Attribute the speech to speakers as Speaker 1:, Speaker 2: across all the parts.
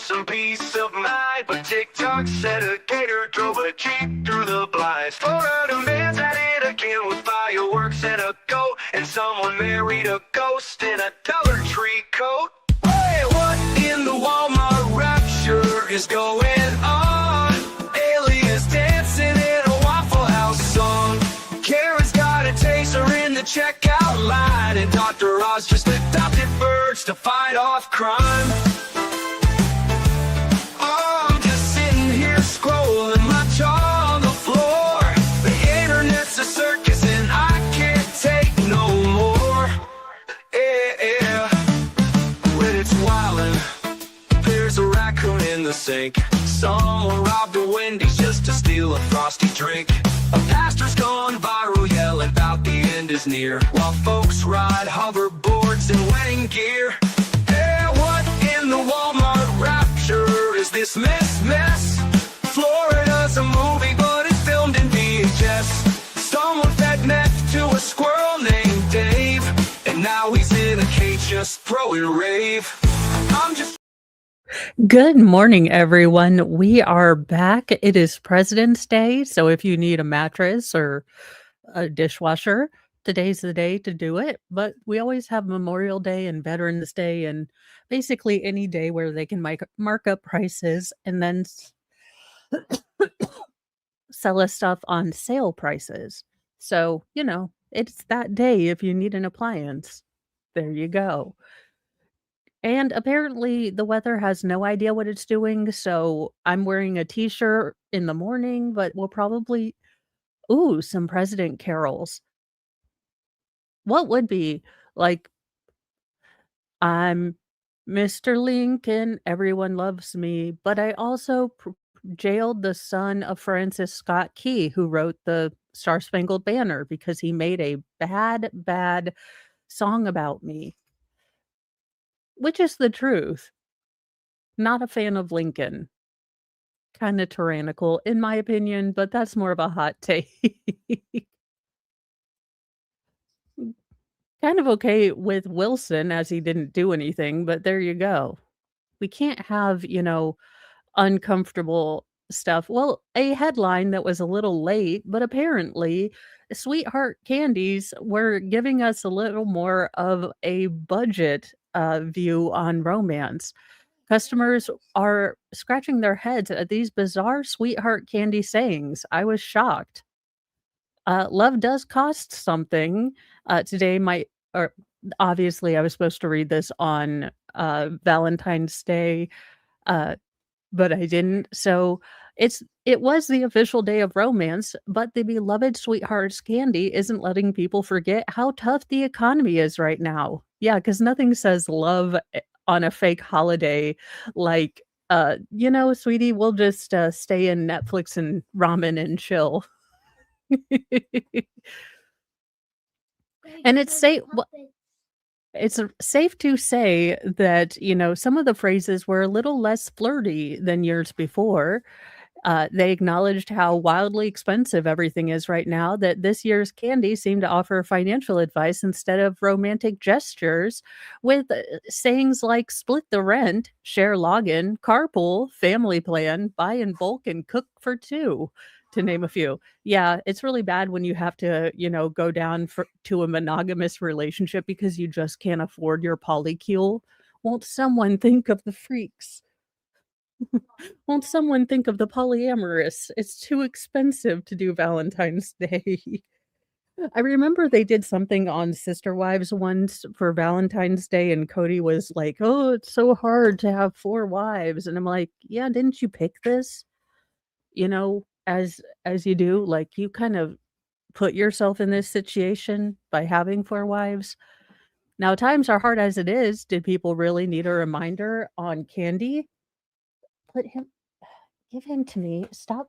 Speaker 1: some peace of mind. But TikTok said a gator drove a Jeep through the blinds. Florida man's at it again with fireworks and a goat. And someone married a ghost in a Dollar Tree coat. Hey, what in the Walmart rapture is going on? Aliens dancing in a Waffle House song. Karen's got a taser in the checkout line. And Dr. Oz just adopted birds to fight off crime. Oh, I'm just sitting here scrolling my jaw on the floor. The internet's a circus and I can't take no more. Yeah, when it's wildin', there's a raccoon in the sink. Someone robbed a Wendy's just to steal a frosty drink. A pastor's gone viral yelling about the end is near, while folks ride hoverboards and wedding gear. Yeah, what in the Walmart rapture is this mess? Florida's a movie, but it's filmed in VHS. Someone fed meth to a squirrel named Dave, and now he's in a cage just throwing rave. I'm just
Speaker 2: Good morning, everyone. We are back. It is President's Day, so if you need a mattress or a dishwasher, today's the day to do it. But we always have Memorial Day and Veterans Day and basically any day where they can mark up prices and then sell us stuff on sale prices. So, it's that day if you need an appliance. There you go. And apparently the weather has no idea what it's doing, so I'm wearing a t-shirt in the morning, but we'll probably some president carols. What would be like, I'm Mr. Lincoln, everyone loves me, but I also jailed the son of Francis Scott Key, who wrote the Star Spangled Banner, because he made a bad song about me. Which is the truth. Not a fan of Lincoln. Kind of tyrannical, in my opinion, but that's more of a hot take. Kind of okay with Wilson, as he didn't do anything, but there you go. We can't have, uncomfortable stuff. Well, a headline that was a little late, but apparently sweetheart candies were giving us a little more of a budget view on romance. Customers are scratching their heads at these bizarre sweetheart candy sayings. I was shocked. Love does cost something. Today or obviously I was supposed to read this on Valentine's Day, but I didn't. So it was the official day of romance, but the beloved sweetheart's candy isn't letting people forget how tough the economy is right now. Yeah, because nothing says love on a fake holiday like, sweetie, we'll just stay in Netflix and ramen and chill. And it's safe to say that, some of the phrases were a little less flirty than years before. They acknowledged how wildly expensive everything is right now, that this year's candy seemed to offer financial advice instead of romantic gestures, with sayings like split the rent, share login, carpool, family plan, buy in bulk, and cook for two, to name a few. Yeah, it's really bad when you have to, go down to a monogamous relationship because you just can't afford your polycule. Won't someone think of the freaks? Won't someone think of the polyamorous? It's too expensive to do Valentine's Day. I remember they did something on Sister Wives once for Valentine's Day, and Cody was like, "Oh, it's so hard to have 4 wives." And I'm like, "Yeah, didn't you pick this? As you do, like, you kind of put yourself in this situation by having 4 wives." Now, times are hard as it is. Did people really need a reminder on candy? Give him to me. Stop.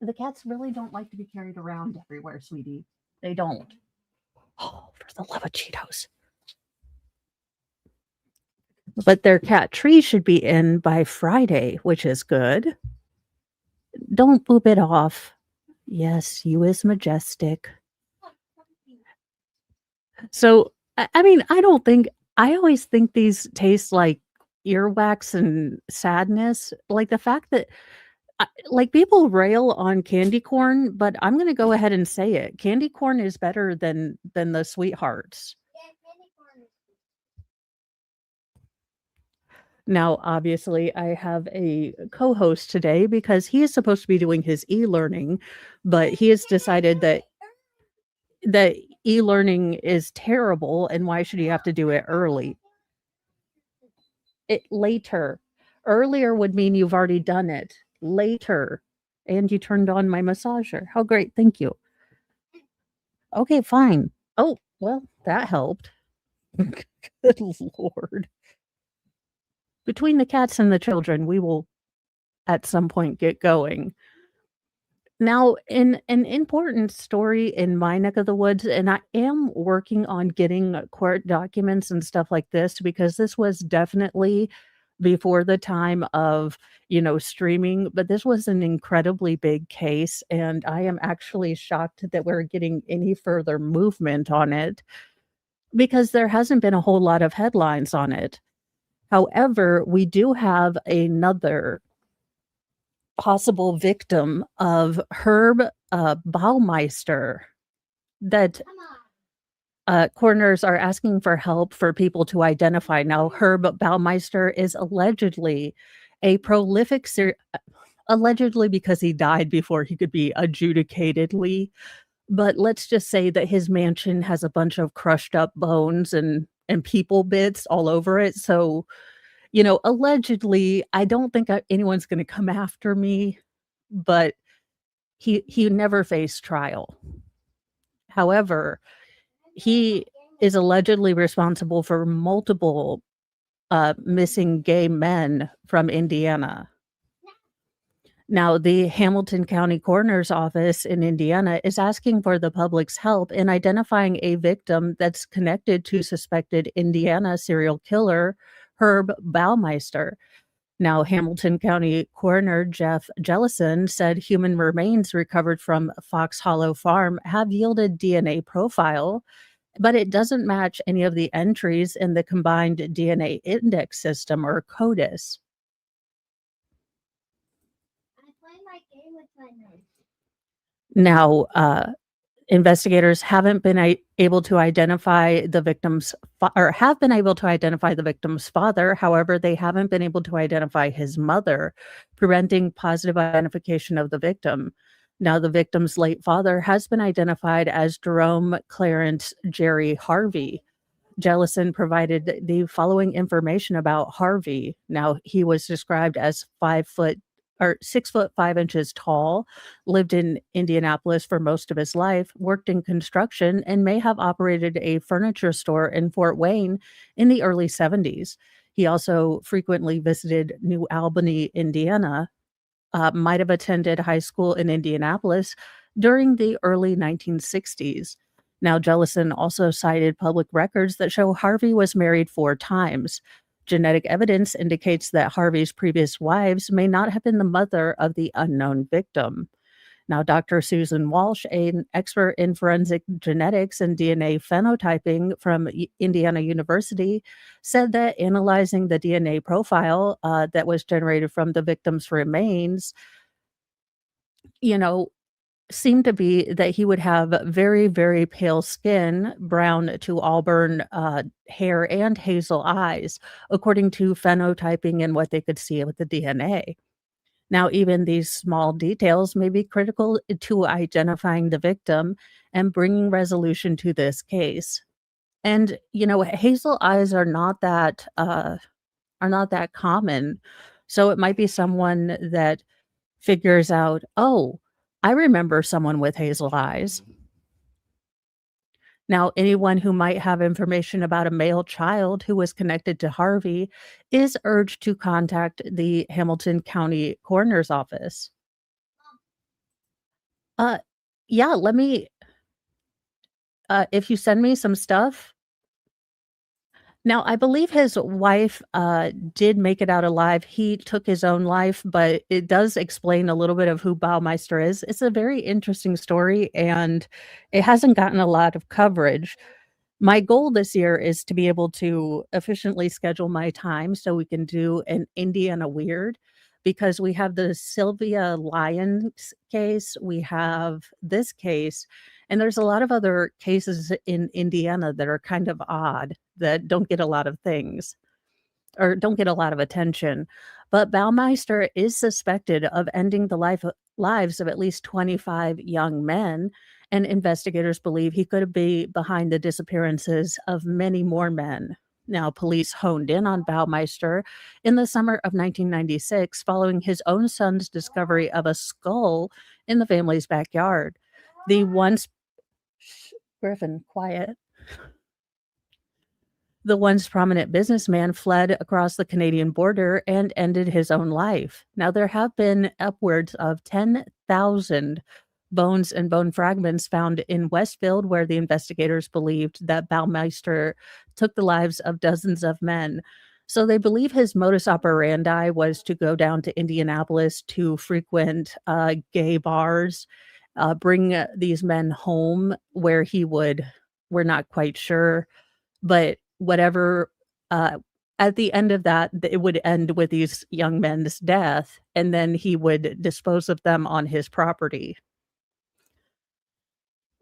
Speaker 2: The cats really don't like to be carried around everywhere, sweetie. They don't. Oh, for the love of Cheetos. But their cat tree should be in by Friday, which is good. Don't boop it off. Yes, you is majestic. So, I mean, I always think these taste like earwax and sadness. Like, the fact that like, people rail on candy corn, but I'm gonna go ahead and say it. Candy corn is better than the sweethearts. Now, obviously, I have a co-host today because he is supposed to be doing his e-learning, but he has decided that e-learning is terrible, and why should he have to do it early? It later. Earlier would mean you've already done it. Later. And you turned on my massager. How great. Thank you. Okay, fine. Oh, well, that helped. Good lord. Between the cats and the children, we will at some point get going. Now, in an important story in my neck of the woods, and I am working on getting court documents and stuff like this because this was definitely before the time of, streaming, but this was an incredibly big case, and I am actually shocked that we're getting any further movement on it because there hasn't been a whole lot of headlines on it. However, we do have another possible victim of Herb, Baumeister that, coroners are asking for help for people to identify. Now, Herb Baumeister is allegedly a prolific allegedly because he died before he could be adjudicatedly, but let's just say that his mansion has a bunch of crushed up bones and people bits all over it, so allegedly, I don't think anyone's gonna come after me, but he never faced trial. However, he is allegedly responsible for multiple, missing gay men from Indiana. Now, the Hamilton County Coroner's Office in Indiana is asking for the public's help in identifying a victim that's connected to suspected Indiana serial killer Herb Baumeister. Now, Hamilton County Coroner Jeff Jellison said human remains recovered from Fox Hollow Farm have yielded DNA profile, but it doesn't match any of the entries in the combined DNA index system or CODIS. Now, investigators haven't been able to identify the victim's or have been able to identify the victim's father. However, they haven't been able to identify his mother, preventing positive identification of the victim. Now, the victim's late father has been identified as Jerome Clarence Jerry Harvey. Jellison provided the following information about Harvey. Now, he was described as 6'5" tall, lived in Indianapolis for most of his life, worked in construction, and may have operated a furniture store in Fort Wayne in the early 70s. He also frequently visited New Albany, Indiana, might have attended high school in Indianapolis during the early 1960s. Now, Jellison also cited public records that show Harvey was married 4 times. Genetic evidence indicates that Harvey's previous wives may not have been the mother of the unknown victim. Now, Dr. Susan Walsh, an expert in forensic genetics and DNA phenotyping from Indiana University, said that analyzing the DNA profile that was generated from the victim's remains, seemed to be that he would have very, very pale skin, brown to auburn hair, and hazel eyes, according to phenotyping and what they could see with the DNA. Now, even these small details may be critical to identifying the victim and bringing resolution to this case. And hazel eyes are not that common, so it might be someone that figures out, oh, I remember someone with hazel eyes. Now, anyone who might have information about a male child who was connected to Harvey is urged to contact the Hamilton County Coroner's Office. Uh, yeah, if you send me some stuff. Now, I believe his wife, did make it out alive. He took his own life, but it does explain a little bit of who Baumeister is. It's a very interesting story, and it hasn't gotten a lot of coverage. My goal this year is to be able to efficiently schedule my time so we can do an Indiana Weird, because we have the Sylvia Lyons case, we have this case, and there's a lot of other cases in Indiana that are kind of odd that don't get a lot of things or don't get a lot of attention. But Baumeister is suspected of ending the lives of at least 25 young men, and investigators believe he could be behind the disappearances of many more men. Now, police honed in on Baumeister in the summer of 1996 following his own son's discovery of a skull in the family's backyard. The once Shh, Griffin, quiet. The once prominent businessman fled across the Canadian border and ended his own life. Now, there have been upwards of 10,000 bones and bone fragments found in Westfield, where the investigators believed that Baumeister took the lives of dozens of men. So they believe his modus operandi was to go down to Indianapolis to frequent gay bars, bring these men home where he would, we're not quite sure, but whatever, at the end of that, it would end with these young men's death, and then he would dispose of them on his property.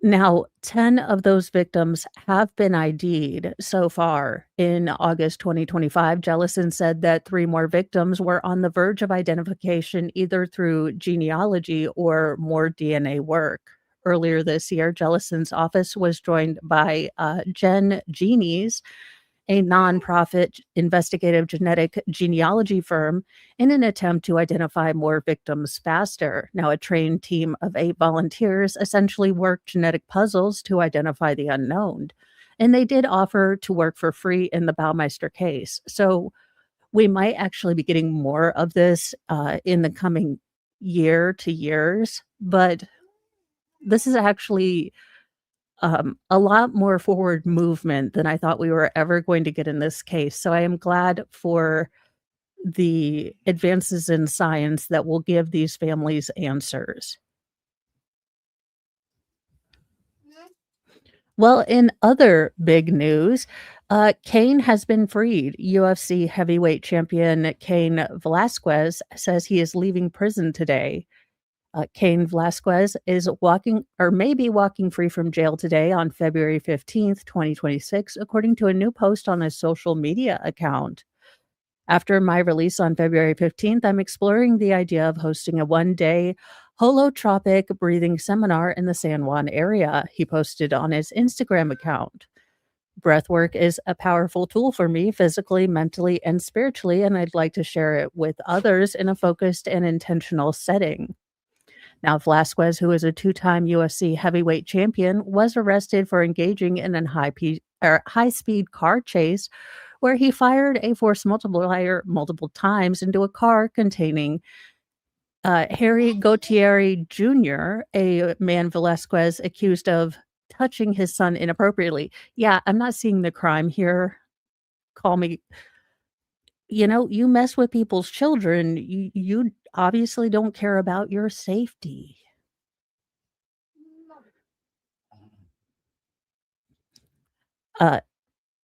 Speaker 2: Now, 10 of those victims have been ID'd so far. In August 2025, Jellison said that 3 more victims were on the verge of identification either through genealogy or more DNA work. Earlier this year, Jellison's office was joined by Gen Genies, a nonprofit investigative genetic genealogy firm, in an attempt to identify more victims faster. Now, a trained team of 8 volunteers essentially worked genetic puzzles to identify the unknown. And they did offer to work for free in the Baumeister case. So we might actually be getting more of this in the coming year to years. But this is actually a lot more forward movement than I thought we were ever going to get in this case. So I am glad for the advances in science that will give these families answers. Well, in other big news, Cain has been freed. UFC heavyweight champion Cain Velasquez says he is leaving prison today. Cain Velasquez is walking or may be walking free from jail today on February 15th, 2026, according to a new post on his social media account. After my release on February 15th, I'm exploring the idea of hosting a one-day holotropic breathing seminar in the San Juan area, he posted on his Instagram account. Breathwork is a powerful tool for me physically, mentally, and spiritually, and I'd like to share it with others in a focused and intentional setting. Now, Velasquez, who is a 2-time UFC heavyweight champion, was arrested for engaging in a high-speed car chase where he fired a force multiplier multiple times into a car containing Harry Gautieri Jr., a man Velasquez accused of touching his son inappropriately. Yeah, I'm not seeing the crime here. Call me. You mess with people's children, you obviously don't care about your safety. Uh,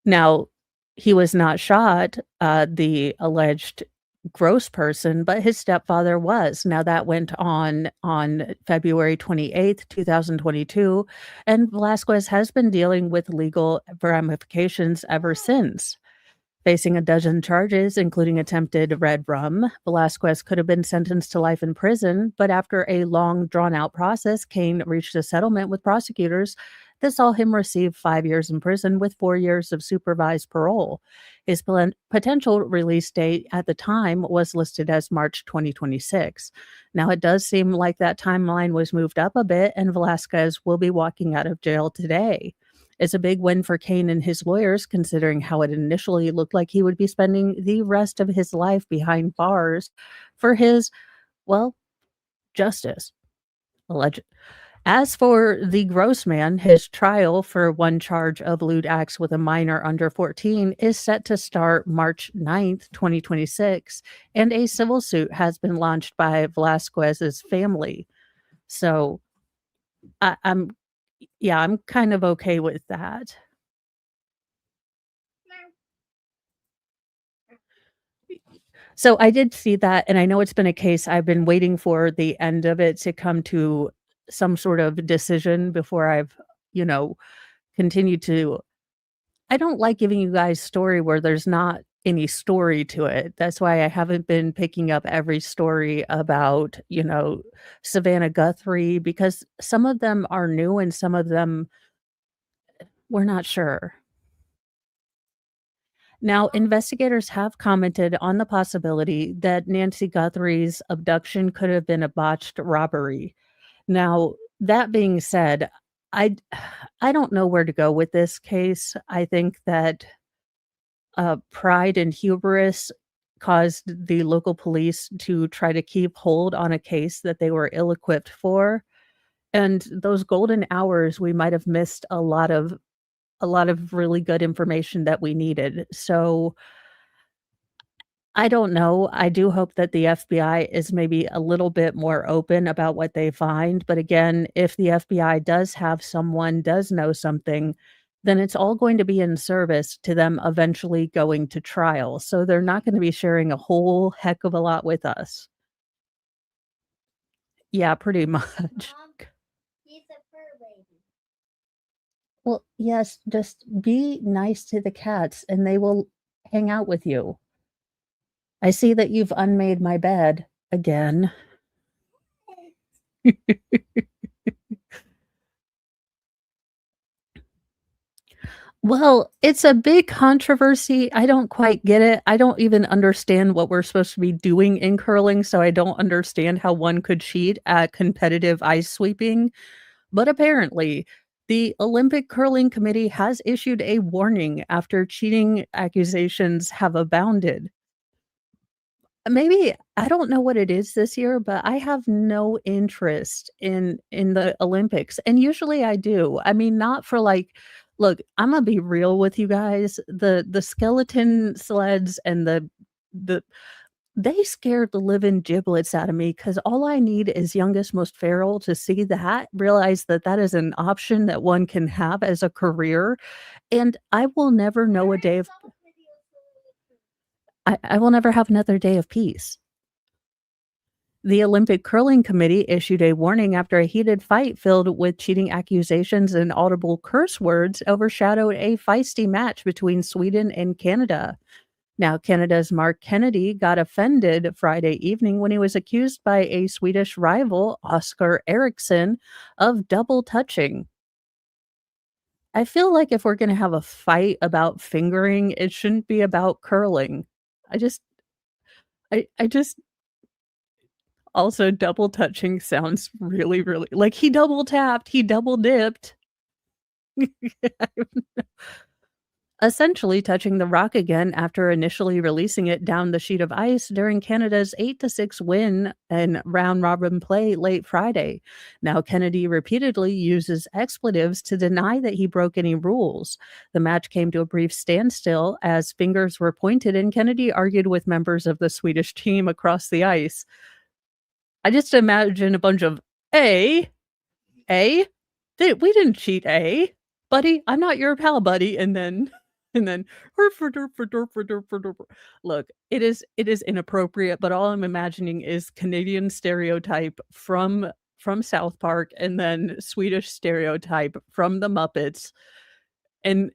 Speaker 2: Now, he was not shot, the alleged gross person, but his stepfather was. Now, that went on February 28th, 2022, and Velasquez has been dealing with legal ramifications ever since. Facing a dozen charges, including attempted red rum, Velasquez could have been sentenced to life in prison, but after a long, drawn-out process, Cain reached a settlement with prosecutors that saw him receive 5 years in prison with 4 years of supervised parole. His potential release date at the time was listed as March 2026. Now, it does seem like that timeline was moved up a bit, and Velasquez will be walking out of jail today. It's a big win for Cain and his lawyers, considering how it initially looked like he would be spending the rest of his life behind bars for his, well, justice. Alleged. As for the Grossman, his trial for one charge of lewd acts with a minor under 14 is set to start March 9th, 2026, and a civil suit has been launched by Velasquez's family. So I'm kind of okay with that. So I did see that, and I know it's been a case I've been waiting for the end of it to come to some sort of decision before I've, you know, continued to I don't like giving you guys story where there's not any story to it. That's why I haven't been picking up every story about, Savannah Guthrie, because some of them are new and some of them we're not sure. Now, investigators have commented on the possibility that Nancy Guthrie's abduction could have been a botched robbery. Now, that being said, I I don't know where to go with this case. I think that pride and hubris caused the local police to try to keep hold on a case that they were ill-equipped for, and those golden hours, we might have missed a lot of really good information that we needed. So, I don't know. I do hope that the FBI is maybe a little bit more open about what they find, but again, if the FBI does know something, then it's all going to be in service to them eventually going to trial, so they're not gonna be sharing a whole heck of a lot with us. Yeah, pretty much. Well, yes, just be nice to the cats and they will hang out with you. I see that you've unmade my bed again. Well, it's a big controversy. I don't quite get it. I don't even understand what we're supposed to be doing in curling, so I don't understand how one could cheat at competitive ice sweeping. But apparently, the Olympic Curling Committee has issued a warning after cheating accusations have abounded. Maybe I don't know what it is this year, but I have no interest in the Olympics, and usually I do. I mean, not for like look, Imma be real with you guys, the skeleton sleds and the they scared the living giblets out of me because all I need is youngest, most feral to see that, realize that that is an option that one can have as a career, and I will never know a day of I will never have another day of peace. The Olympic Curling Committee issued a warning after a heated fight filled with cheating accusations and audible curse words overshadowed a feisty match between Sweden and Canada. Now, Canada's Mark Kennedy got offended Friday evening when he was accused by a Swedish rival, Oscar Eriksson, of double touching. I feel like if we're going to have a fight about fingering, it shouldn't be about curling. I just, I just Also, double touching sounds really, really like he double tapped, he double dipped. Essentially touching the rock again after initially releasing it down the sheet of ice during Canada's 8-6 win in round robin play late Friday. Now, Kennedy repeatedly uses expletives to deny that he broke any rules. The match came to a brief standstill as fingers were pointed and Kennedy argued with members of the Swedish team across the ice. I just imagine a bunch of, "A? A? We didn't cheat, A? Buddy, I'm not your pal, buddy," and then "Herfer derfer derfer derfer derfer." Look, it is inappropriate, but all I'm imagining is Canadian stereotype from South Park and then Swedish stereotype from the Muppets, and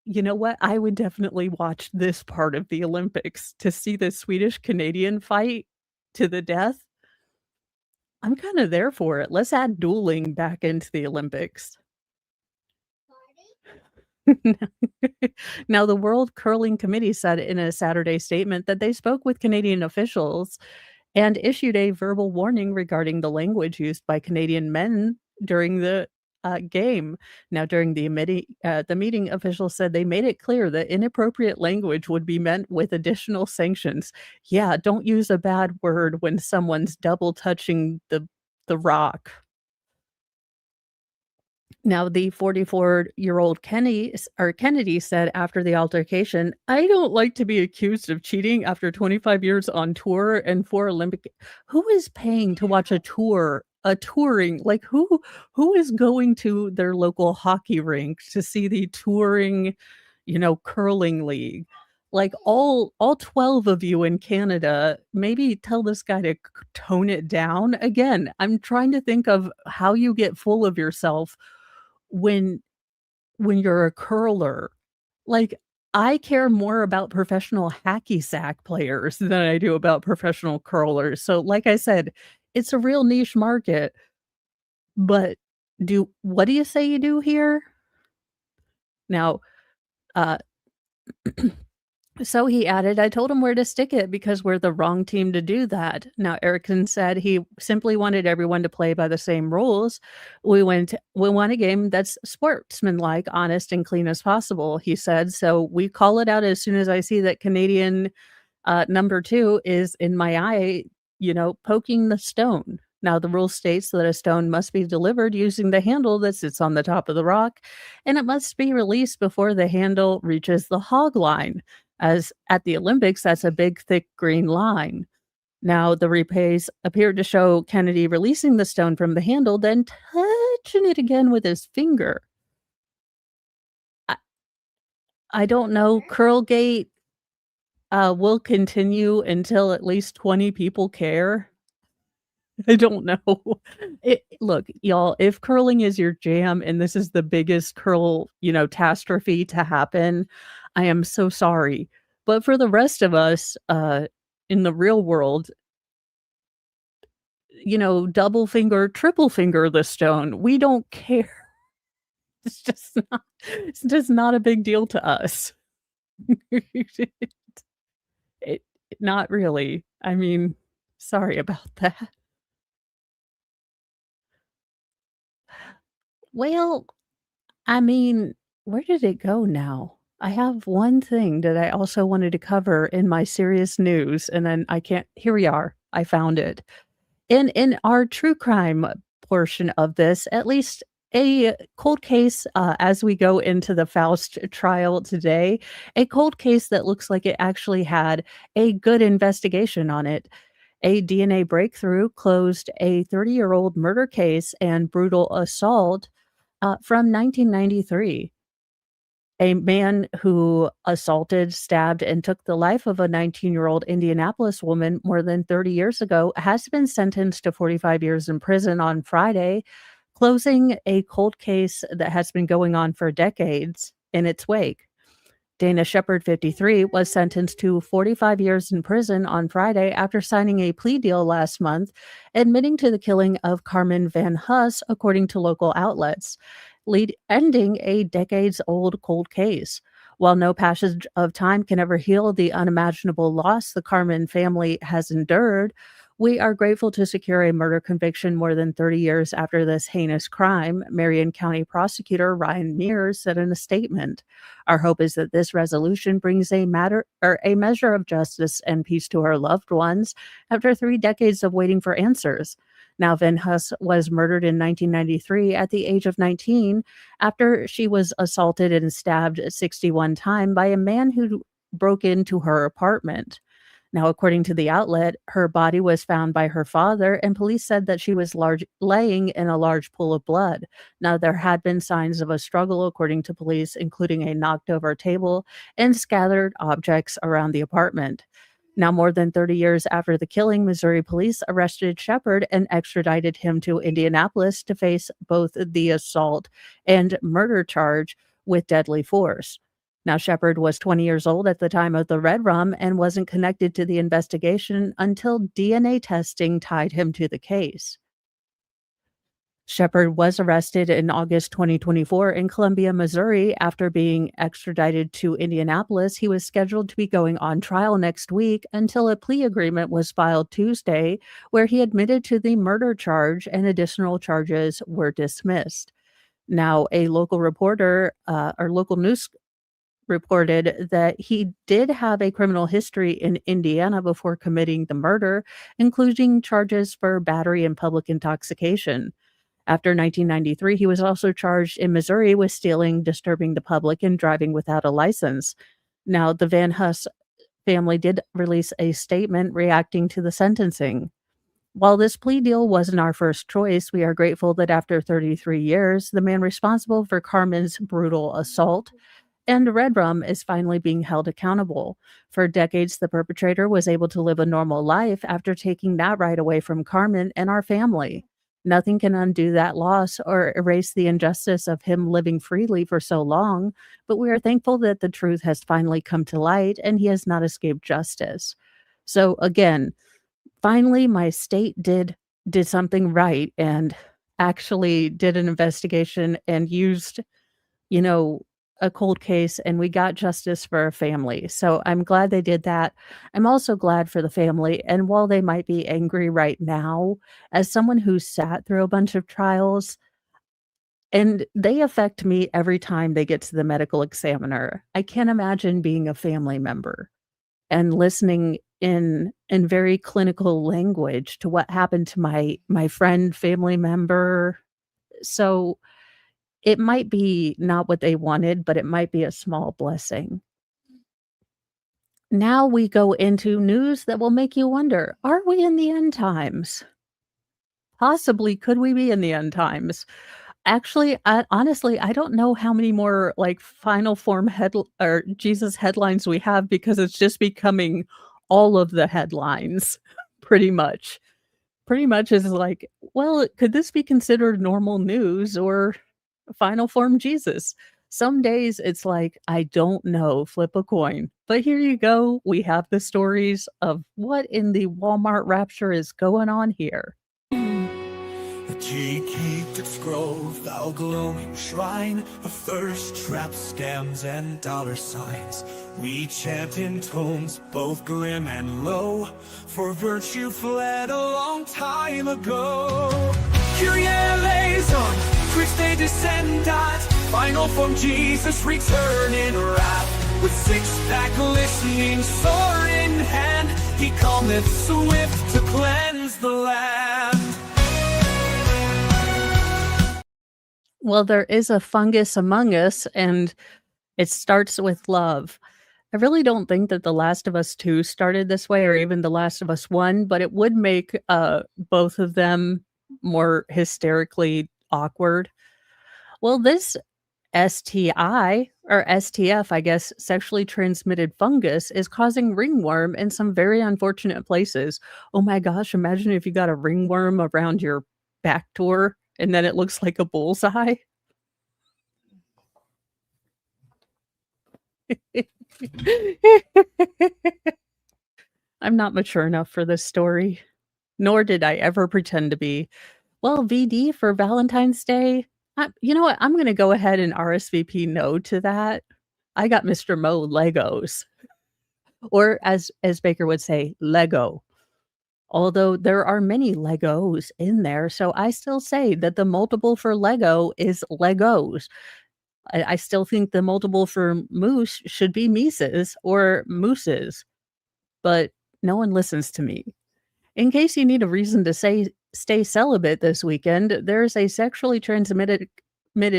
Speaker 2: you know what? I would definitely watch this part of the Olympics to see the Swedish-Canadian fight to the death. I'm kinda there for it. Let's add dueling back into the Olympics. Now, the World Curling Committee said in a Saturday statement that they spoke with Canadian officials and issued a verbal warning regarding the language used by Canadian men during the game. Now, during the meeting, officials said they made it clear that inappropriate language would be met with additional sanctions. Yeah, don't use a bad word when someone's double touching the rock. Now, the 44-year-old Kennedy said after the altercation, "I don't like to be accused of cheating after 25 years on tour and 4 Olympic." Who is paying to watch a tour? A touring like, who is going to their local hockey rink to see the touring, curling league? Like, all 12 of you in Canada, maybe tell this guy to tone it down. Again, I'm trying to think of how you get full of yourself when you're a curler. Like, I care more about professional hacky sack players than I do about professional curlers. So, like I said, it's a real niche market, but do what do you say you do here? Now, uh so he added, "I told him where to stick it because we're the wrong team to do that." Now, Erickson said he simply wanted everyone to play by the same rules. We want a game that's sportsmanlike, honest, and clean as possible," he said. "So we call it out as soon as I see that Canadian number 2 is in my eye, poking the stone." Now, the rule states that a stone must be delivered using the handle that sits on the top of the rock, and it must be released before the handle reaches the hog line. As at the Olympics, that's a big, thick green line. Now, the replays appeared to show Kennedy releasing the stone from the handle, then touching it again with his finger. I, I don't know. Curlgate will continue until at least 20 people care. I don't know. Look, y'all, if curling is your jam and this is the biggest curl, catastrophe to happen, I am so sorry. But for the rest of us, in the real world, double finger, triple finger the stone. We don't care. It's just not a big deal to us. It not really. I mean, sorry about that. Well, I mean, where did it go now? I have one thing that I also wanted to cover in my serious news, and then I can't here we are. I found it. In our true crime portion of this, at least a cold case, as we go into the Faust trial today, a cold case that looks like it actually had a good investigation on it. A DNA breakthrough closed a 30-year-old murder case and brutal assault from 1993. A man who assaulted, stabbed, and took the life of a 19-year-old Indianapolis woman more than 30 years ago has been sentenced to 45 years in prison on Friday, closing a cold case that has been going on for decades in its wake. Dana Shepard, 53, was sentenced to 45 years in prison on Friday after signing a plea deal last month, admitting to the killing of Carmen Van Huss, according to local outlets, ending a decades-old cold case. While no passage of time can ever heal the unimaginable loss the Carmen family has endured, we are grateful to secure a murder conviction more than 30 years after this heinous crime, Marion County Prosecutor Ryan Mears said in a statement. Our hope is that this resolution brings a measure of justice and peace to our loved ones after 3 decades of waiting for answers. Now, Van Huss was murdered in 1993 at the age of 19 after she was assaulted and stabbed 61 times by a man who broke into her apartment. Now, according to the outlet, her body was found by her father, and police said that she was laying in a large pool of blood. Now, there had been signs of a struggle, according to police, including a knocked over table and scattered objects around the apartment. Now, more than 30 years after the killing, Missouri police arrested Shepard and extradited him to Indianapolis to face both the assault and murder charge with deadly force. Now, Shepard was 20 years old at the time of the Red Rum and wasn't connected to the investigation until DNA testing tied him to the case. Shepard was arrested in August 2024 in Columbia, Missouri. After being extradited to Indianapolis, he was scheduled to be going on trial next week until a plea agreement was filed Tuesday, where he admitted to the murder charge and additional charges were dismissed. Now, a local reporter or local news reported that he did have a criminal history in Indiana before committing the murder, including charges for battery and public intoxication. After 1993, he was also charged in Missouri with stealing, disturbing the public, and driving without a license. Now, the Van Huss family did release a statement reacting to the sentencing. While this plea deal wasn't our first choice, we are grateful that after 33 years, the man responsible for Carmen's brutal assault And Red Rum is finally being held accountable. For decades, the perpetrator was able to live a normal life after taking that right away from Carmen and our family. Nothing can undo that loss or erase the injustice of him living freely for so long, but we are thankful that the truth has finally come to light and he has not escaped justice. So again, finally my state did something right and actually did an investigation and used, you know, a cold case, and we got justice for our family. So I'm glad they did that. I'm also glad for the family. And while they might be angry right now, as someone who sat through a bunch of trials, and they affect me every time they get to the medical examiner. I can't imagine being a family member and listening in very clinical language to what happened to my friend, family member. So it might be not what they wanted, but it might be a small blessing. Now we go into news that will make you wonder, are we in the end times? Possibly, could we be in the end times? Actually, honestly, I don't know how many more, like, final form head or Jesus headlines we have because it's just becoming all of the headlines pretty much. Pretty much is like, well, could this be considered normal news or final form Jesus? Some days it's like, I don't know, flip a coin. But here you go. We have the stories of what in the Walmart rapture is going on here.
Speaker 1: The G-Keeped Grove, thou glowing shrine of thirst traps, scams, and dollar signs. We chant in tones both grim and low, for virtue fled a long time ago. Kyrie eleison, Christe descendat, final form Jesus return in wrath. With six-pack glistening, sword in hand, he cometh swift to cleanse the land.
Speaker 2: Well, there is a fungus among us, and it starts with love. I really don't think that The Last of Us 2 started this way or even The Last of Us 1, but it would make both of them more hysterically awkward. Well, this STI or STF, I guess, sexually transmitted fungus is causing ringworm in some very unfortunate places. Oh my gosh, imagine if you got a ringworm around your back door and then it looks like a bullseye. I'm not mature enough for this story, nor did I ever pretend to be. Well, VD for Valentine's Day, you know what? I'm gonna go ahead and RSVP no to that. I got Mr. Mo Legos, or as Baker would say, Lego. Although there are many Legos in there, so I still say that the multiple for Lego is Legos. I still think the multiple for moose should be Mises or Mooses, but no one listens to me. In case you need a reason to stay celibate this weekend, there's a sexually transmitted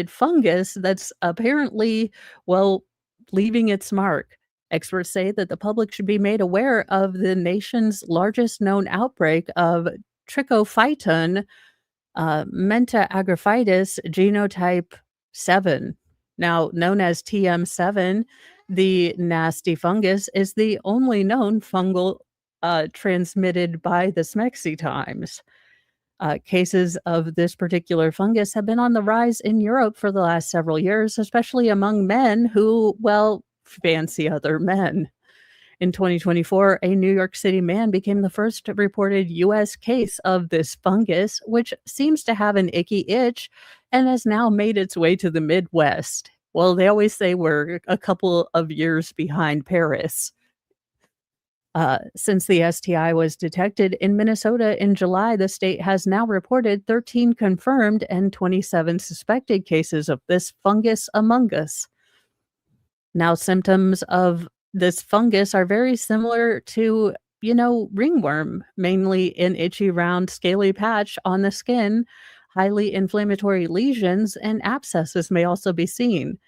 Speaker 2: fungus that's apparently, well, leaving its mark. Experts say that the public should be made aware of the nation's largest known outbreak of trichophyton menta-agriphitis genotype 7. Now, known as TM7, the nasty fungus is the only known fungal transmitted by the Smexy times. Cases of this particular fungus have been on the rise in Europe for the last several years, especially among men who, well, fancy other men. In 2024, a New York City man became the first reported U.S. case of this fungus, which seems to have an icky itch and has now made its way to the Midwest. Well, they always say we're a couple of years behind Paris. Since the STI was detected in Minnesota in July, the state has now reported 13 confirmed and 27 suspected cases of this fungus among us. Now, symptoms of this fungus are very similar to, ringworm, mainly an itchy, round, scaly patch on the skin. Highly inflammatory lesions and abscesses may also be seen.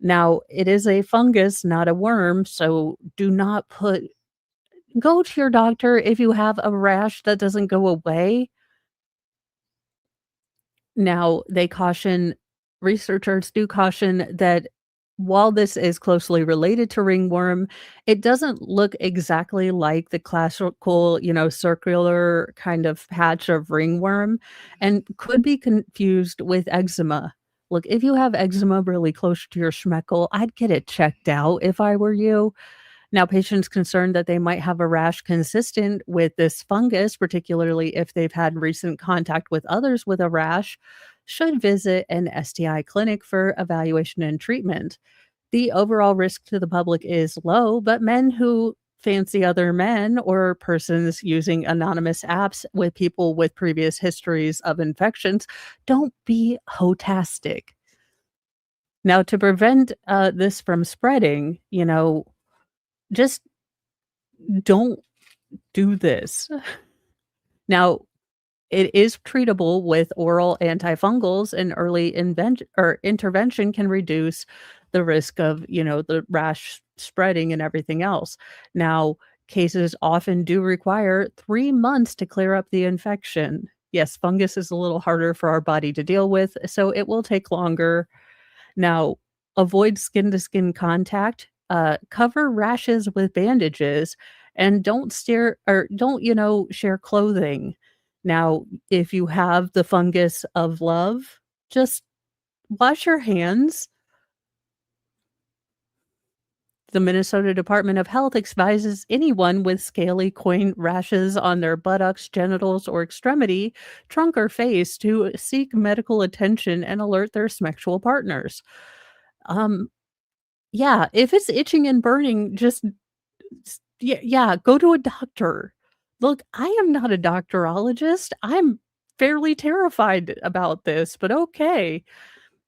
Speaker 2: Now, it is a fungus, not a worm, so go to your doctor if you have a rash that doesn't go away. Now, researchers do caution that While this is closely related to ringworm, it doesn't look exactly like the classical, circular kind of patch of ringworm and could be confused with eczema. Look, if you have eczema really close to your schmeckle, I'd get it checked out if I were you. Now, patients concerned that they might have a rash consistent with this fungus, particularly if they've had recent contact with others with a rash, should visit an STI clinic for evaluation and treatment. The overall risk to the public is low, but men who fancy other men or persons using anonymous apps with people with previous histories of infections, don't be hotastic. Now, to prevent this from spreading, just don't do this. Now, it is treatable with oral antifungals, and early intervention can reduce the risk of, the rash spreading and everything else. Now, cases often do require 3 months to clear up the infection. Yes, fungus is a little harder for our body to deal with, so it will take longer. Now, avoid skin to skin contact, cover rashes with bandages, and don't, share clothing. Now, if you have the fungus of love, just wash your hands. The Minnesota Department of Health advises anyone with scaly coin rashes on their buttocks, genitals, or extremity, trunk, or face to seek medical attention and alert their sexual partners. Um, Yeah, if it's itching and burning, just yeah, go to a doctor. Look, I am not a doctorologist. I'm fairly terrified about this, but okay.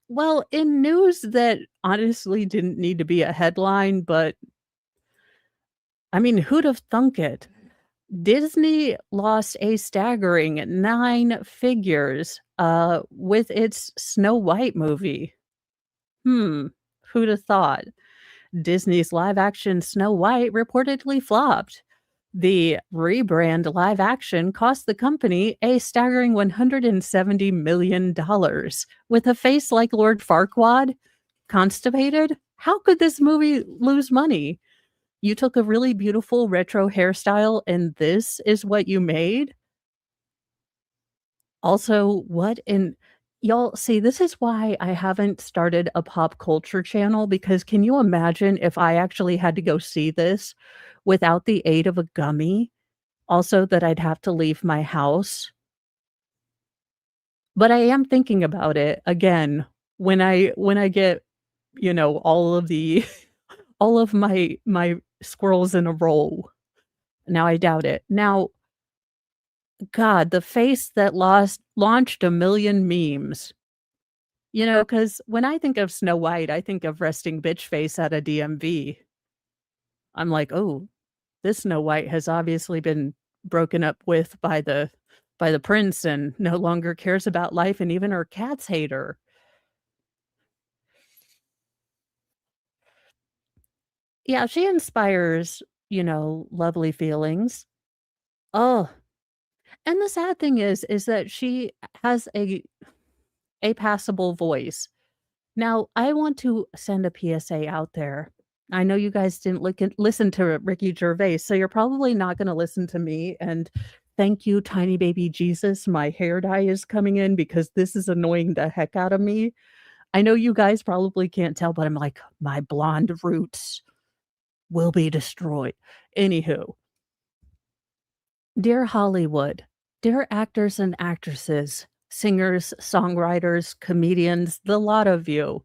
Speaker 2: Well, in news that honestly didn't need to be a headline, but I mean, who'd have thunk it? Disney lost a staggering 9 figures with its Snow White movie. Hmm, who'd have thought? Disney's live action Snow White reportedly flopped. The rebrand live action cost the company a staggering $170 million. With a face like Lord Farquaad, constipated? How could this movie lose money? You took a really beautiful retro hairstyle and this is what you made? Also, what in y'all see, this is why I haven't started a pop culture channel because can you imagine if I actually had to go see this without the aid of a gummy? Also, that I'd have to leave my house. But I am thinking about it again when I get, all of the all of my squirrels in a row. Now I doubt it. Now, God, the face that lost launched a million memes. Because when I think of Snow White, I think of resting bitch face at a DMV. I'm like, "Oh, this Snow White has obviously been broken up with by the prince and no longer cares about life, and even her cats hate her." Yeah, she inspires, lovely feelings. Oh, and the sad thing is that she has a passable voice. Now, I want to send a PSA out there. I know you guys didn't listen to Ricky Gervais, so you're probably not gonna listen to me, and thank you, tiny baby Jesus, my hair dye is coming in because this is annoying the heck out of me. I know you guys probably can't tell, but I'm like, "My blonde roots will be destroyed." Anywho, dear Hollywood, dear actors and actresses, singers, songwriters, comedians, the lot of you,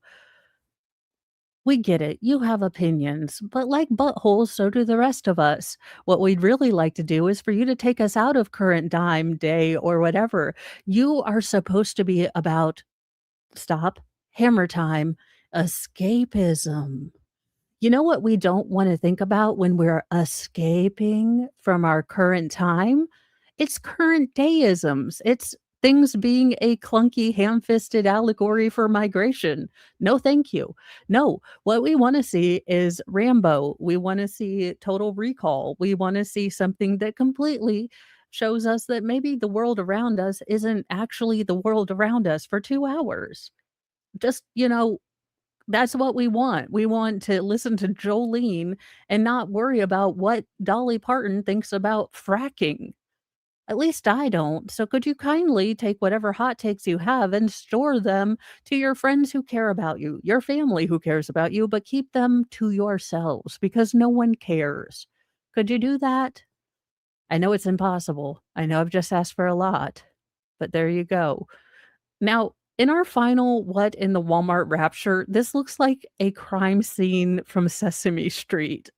Speaker 2: we get it. You have opinions, but like buttholes, so do the rest of us. What we'd really like to do is for you to take us out of current dime, day, or whatever. You are supposed to be about stop, hammer time, escapism. You know what we don't wanna think about when we're escaping from our current time? It's current dayisms. It's things being a clunky, ham-fisted allegory for migration. No, thank you. No, what we wanna see is Rambo. We wanna see Total Recall. We wanna see something that completely shows us that maybe the world around us isn't actually the world around us for 2 hours. Just, That's what we want. We want to listen to Jolene and not worry about what Dolly Parton thinks about fracking. At least I don't. So could you kindly take whatever hot takes you have and store them to your friends who care about you, your family who cares about you, but keep them to yourselves because no one cares. Could you do that? I know it's impossible. I know I've just asked for a lot, but there you go. Now, in our final What in the Walmart Rapture, this looks like a crime scene from Sesame Street.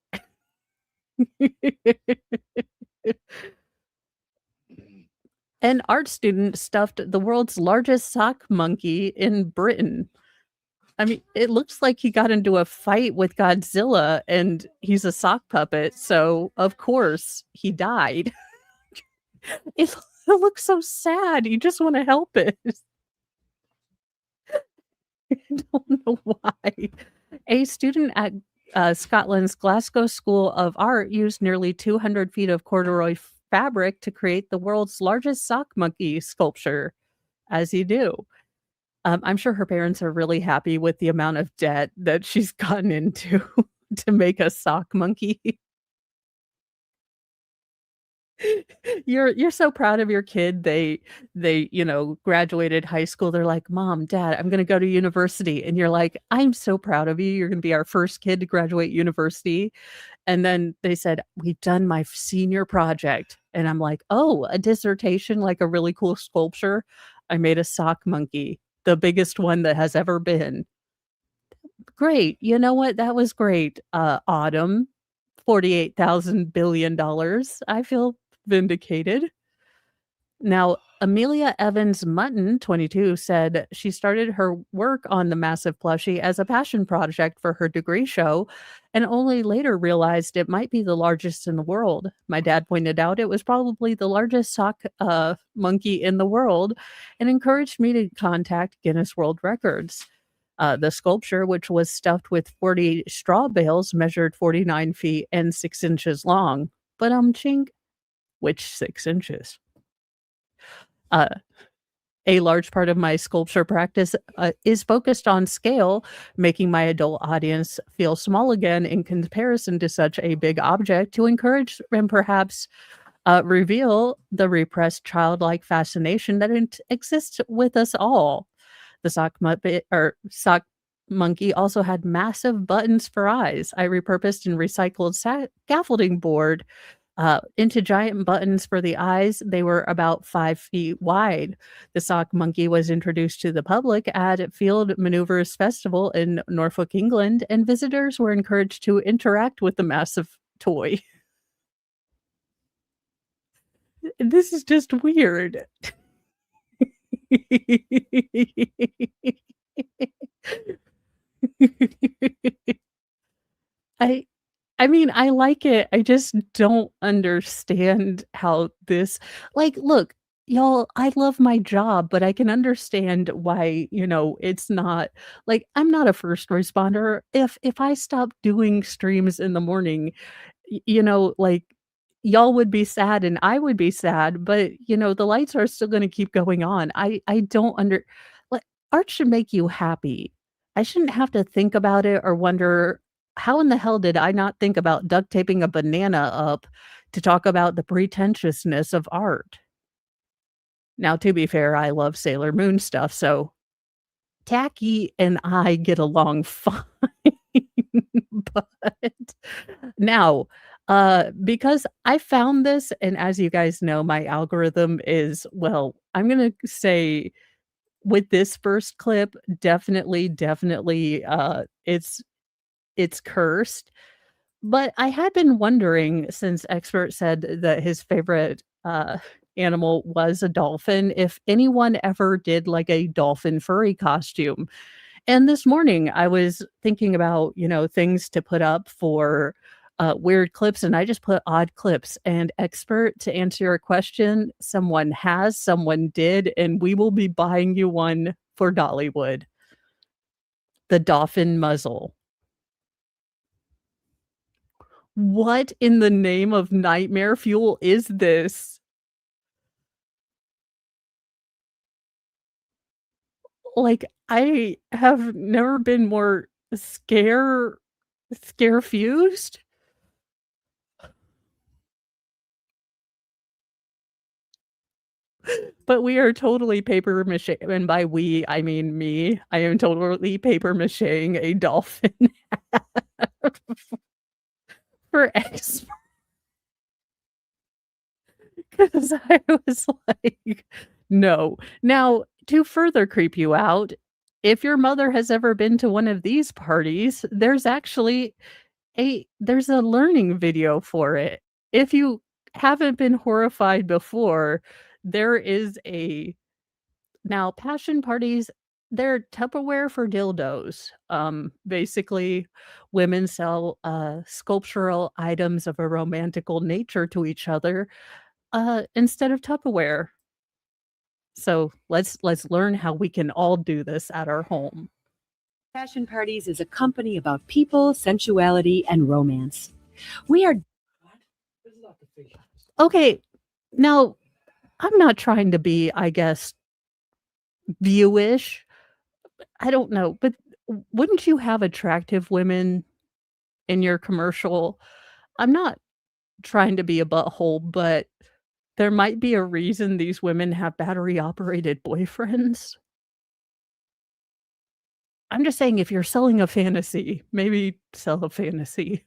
Speaker 2: An art student stuffed the world's largest sock monkey in Britain. I mean, it looks like he got into a fight with Godzilla and he's a sock puppet, so of course he died. It, it looks so sad. You just want to help it. I don't know why. A student at Scotland's Glasgow School of Art used nearly 200 feet of corduroy fabric to create the world's largest sock monkey sculpture, as you do. I'm sure her parents are really happy with the amount of debt that she's gotten into to make a sock monkey. You're so proud of your kid. They graduated high school. They're like, "Mom, Dad, I'm gonna go to university." And you're like, "I'm so proud of you. You're gonna be our first kid to graduate university." And then they said, "We've done my senior project." And I'm like, "Oh, a dissertation, like a really cool sculpture?" I made a sock monkey, the biggest one that has ever been. Great. You know what? That was great. Autumn, $48,000 billion. I feel vindicated. Now, Amelia Evans Mutton, 22, said she started her work on the massive plushie as a passion project for her degree show and only later realized it might be the largest in the world. My dad pointed out it was probably the largest sock monkey in the world and encouraged me to contact Guinness World Records. The sculpture, which was stuffed with 40 straw bales, measured 49 feet and 6 inches long. But chink, which 6 inches? Uh, a large part of my sculpture practice is focused on scale, making my adult audience feel small again in comparison to such a big object to encourage and perhaps reveal the repressed childlike fascination that exists with us all. The sock muppet or sock monkey also had massive buttons for eyes. I repurposed and recycled scaffolding board into giant buttons for the eyes. They were about 5 feet wide. The sock monkey was introduced to the public at Field Maneuvers Festival in Norfolk, England, and visitors were encouraged to interact with the massive toy. This is just weird. I I mean, I like it. I just don't understand how this look, y'all, I love my job, but I can understand why, it's not I'm not a first responder. If I stop doing streams in the morning, y'all would be sad and I would be sad, but, the lights are still gonna keep going on. I don't like, art should make you happy. I shouldn't have to think about it or wonder, "How in the hell did I not think about duct taping a banana up to talk about the pretentiousness of art?" Now, to be fair, I love Sailor Moon stuff, so Tacky and I get along fine. But now, because I found this, and as you guys know, my algorithm is, well, I'm gonna say with this first clip, definitely, it's cursed. But I had been wondering, since Expert said that his favorite, animal was a dolphin, if anyone ever did, like, a dolphin furry costume. And this morning, I was thinking about, things to put up for, weird clips, and I just put odd clips. And Expert, to answer your question, someone has, someone did, and we will be buying you one for Dollywood. The dolphin muzzle. What in the name of nightmare fuel is this? I have never been more Scare scare fused? But we are totally paper mache and by we, I mean me. I am totally paper macheing a dolphin for X because I was like, "No." Now, to further creep you out, if your mother has ever been to one of these parties, there's a learning video for it. If you haven't been horrified before, there is a now passion parties, they're Tupperware for dildos. Basically, women sell, sculptural items of a romantical nature to each other, instead of Tupperware. So let's learn how we can all do this at our home.
Speaker 3: Passion Parties is a company about people, sensuality, and romance. We are
Speaker 2: Okay, now I'm not trying to be, I guess, viewish. I don't know, but wouldn't you have attractive women in your commercial? I'm not trying to be a butthole, but there might be a reason these women have battery-operated boyfriends. I'm just saying if you're selling a fantasy, maybe sell a fantasy.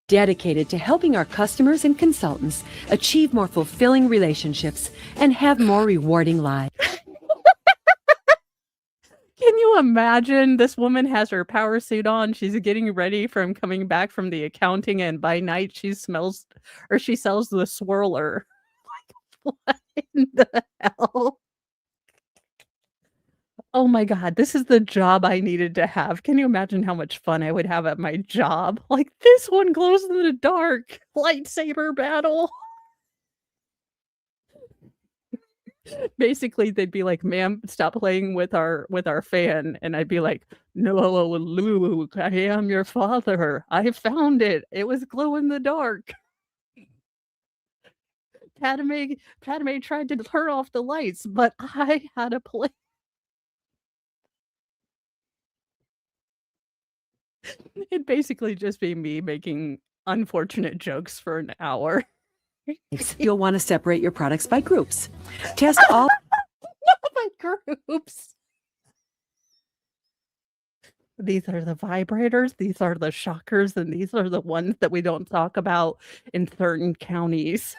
Speaker 3: dedicated to helping our customers and consultants achieve more fulfilling relationships and have more rewarding lives.
Speaker 2: Can you imagine this woman has her power suit on, she's getting ready from coming back from the accounting, and by night she sells the swirler. Like, what in the hell? Oh my god, this is the job I needed to have. Can you imagine how much fun I would have at my job? Like, "This one glows in the dark. Lightsaber battle." Basically, they'd be like, "Ma'am, stop playing with our fan," and I'd be like, "No, Luke, I am your father. I found it. It was glow in the dark." Padme tried to turn off the lights, but I had a plan. It'd basically just be me making unfortunate jokes for an hour.
Speaker 3: You'll want to separate your products by groups. Test all
Speaker 2: My groups. These are the vibrators, these are the shockers, and these are the ones that we don't talk about in certain counties.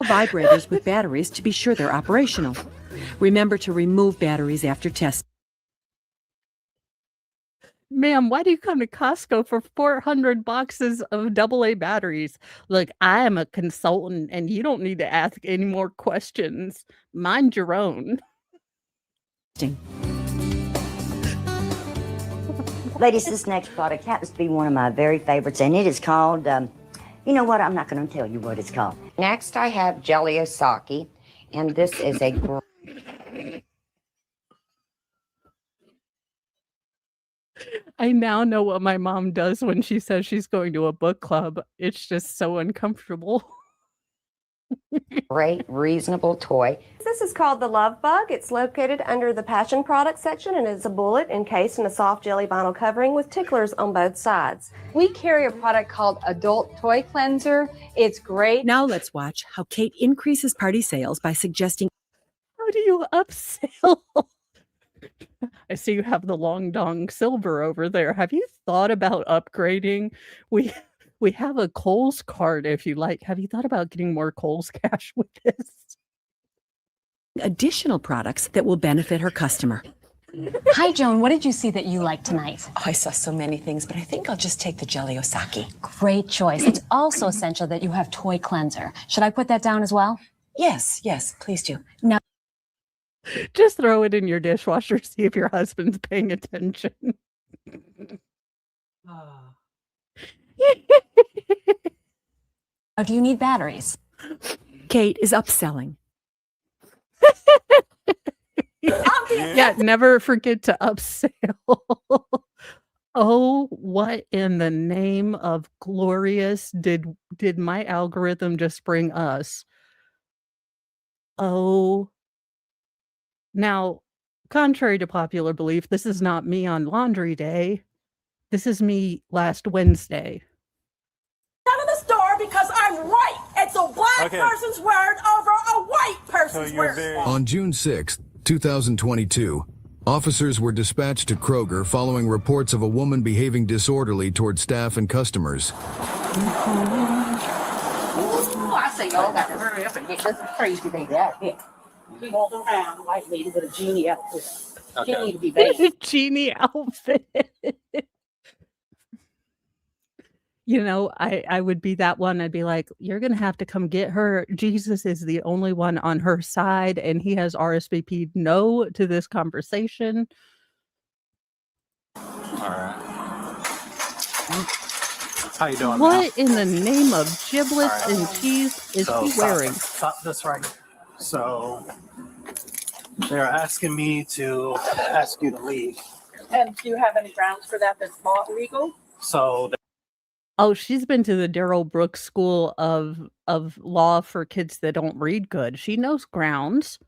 Speaker 3: vibrators with batteries to be sure they're operational. Remember to remove batteries after testing.
Speaker 2: Ma'am, why do you come to Costco for 400 boxes of AA batteries? Look, I am a consultant and you don't need to ask any more questions. Mind your own.
Speaker 4: Ladies, this next product happens to be one of my very favorites, and it is called, you know what, I'm not going to tell you what it's called.
Speaker 5: Next, I have Jelly Osaki, and this is a
Speaker 2: I now know what my mom does when she says she's going to a book club. It's just so uncomfortable.
Speaker 5: great, reasonable toy.
Speaker 6: This is called the Love Bug. It's located under the Passion Products section and is a bullet encased in a soft jelly vinyl covering with ticklers on both sides.
Speaker 7: We carry a product called Adult Toy Cleanser. It's great.
Speaker 3: Now let's watch how Kate increases party sales by suggesting
Speaker 2: How do you upsell? I see you have the long dong silver over there. Have you thought about upgrading? We have a Kohl's card if you like. Have you thought about getting more Kohl's cash with this?
Speaker 3: additional products that will benefit her customer.
Speaker 8: Hi, Joan. What did you see that you liked tonight?
Speaker 9: Oh, I saw so many things, but I think I'll just take the Jelly Osaki.
Speaker 8: Great choice. It's also essential that you have toy cleanser. Should I put that down as well?
Speaker 9: Yes, please do.
Speaker 8: Now,
Speaker 2: just throw it in your dishwasher, see if your husband's paying attention.
Speaker 8: do you need batteries?
Speaker 3: Kate is upselling.
Speaker 2: Yeah, never forget to upsell. Oh, what in the name of glorious did my algorithm just bring us? Oh Now, contrary to popular belief, this is not me on laundry day. This is me last Wednesday.
Speaker 10: Out of the store because I'm right. It's a black person's word over a white person's word.
Speaker 11: On June 6, 2022, officers were dispatched to Kroger following reports of a woman behaving disorderly toward staff and customers.
Speaker 10: I say y'all got to hurry up and get this crazy baby out of here. He walking around a white lady with a genie outfit. She need to be baby.
Speaker 2: Genie outfit. You know, I would be that one. I'd be like, you're going to have to come get her. Jesus is the only one on her side, and he has RSVP'd no to this conversation.
Speaker 12: All right. How you doing?
Speaker 2: What in the name of giblets and cheese is he wearing?
Speaker 12: Stop this right here. So they're asking me to ask you to leave.
Speaker 10: And do you have any grounds for that that's not legal?
Speaker 12: So
Speaker 2: Oh, she's been to the Darrell Brooks School of Law for kids that don't read good. She knows grounds.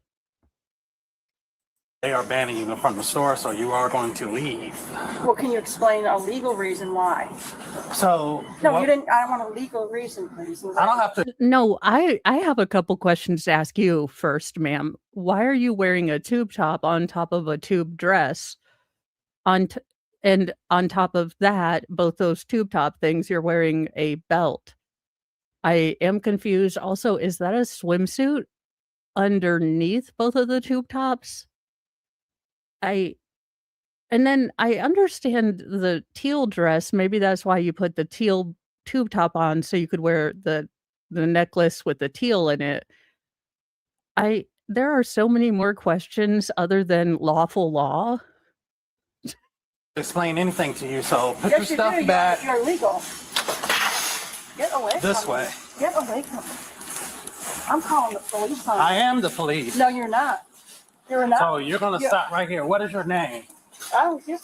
Speaker 12: they are banning you from the store, so you are going to leave.
Speaker 10: Well, can you explain a legal reason why?
Speaker 12: So
Speaker 10: No, you didn't. I want a legal reason, please.
Speaker 12: I don't have to.
Speaker 2: No, I have a couple questions to ask you first, ma'am. Why are you wearing a tube top on top of a tube dress? And on top of that, both those tube top things, you're wearing a belt. I am confused. Also, is that a swimsuit underneath both of the tube tops? And then I understand the teal dress. Maybe that's why you put the teal tube top on, so you could wear the necklace with the teal in it. There are so many more questions other than lawful law.
Speaker 12: Explain anything to you, so put your stuff back.
Speaker 10: You're illegal. Get away
Speaker 12: this
Speaker 10: from
Speaker 12: way.
Speaker 10: Me. Get away from me. I'm calling the police on you.
Speaker 12: I am the police.
Speaker 10: No, you're not. You're not.
Speaker 12: So you're gonna stop right here. What is your name?
Speaker 10: I don't give